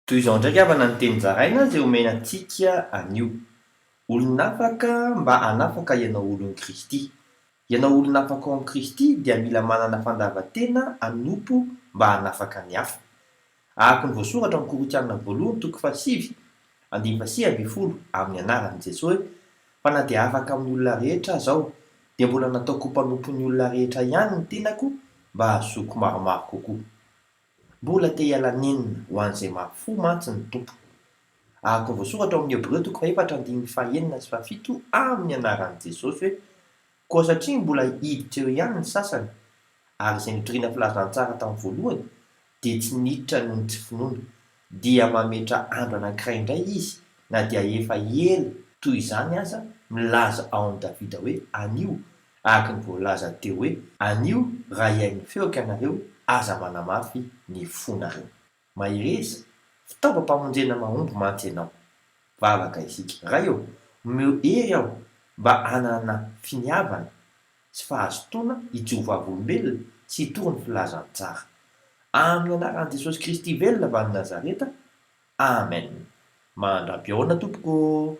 Toy izao ndraiky avana ny teny zaraina zay omenantsika anio. Olon'afaka mba hanafaka ianao olon'i Kristy. Ianao olon'afaka ao amin'i Kristy dia mila manana fandavan-tena hanompo mba hanafaka ny hafa. Araka ny voasoratra amin'ny Korintianina voalohany toko 7:9-10 amin'ny anaran'i Jesosy hoe fa na dia afaka amin'ny olona rehetra aho dia mbola nataoko mpanompo ny olona rehetra ihany ny tenako mba hahazoako maromaro kokoa. Mbola te hiala nenina ho an'izay mahafo mantsy ny tompo. Araka ny voasoratra amin'ny Hebreo toko 4:9-7 amin'ny anaran'i Jesosy hoe koa satria mbola hiditra eo ihany ny sasany ary izay nitoriana filazantsara tamin'ny voalohany dia tsy niditra noho ny tsy finoana, dia mametra andro anankiray indray izy na dia efa ela toy izany aza milaza ao amin'i Davida hoe anio, araka ny voalaza teo hoe anio raha iain'ny feoka ianareo aza manamafy ny fonareo. Mahireza fitaovam-pamonjena mahomby mantsy ianao. Vavaka isika ray eo, omeo hery aho mba hanana finiavana sy fahazotoana hijova olombelona sy hitory ny filazantsara. Amin'ny anaran'i Jesosy Kristy velona avy any Nazareta. Amen. Mandra-pioana tompoko.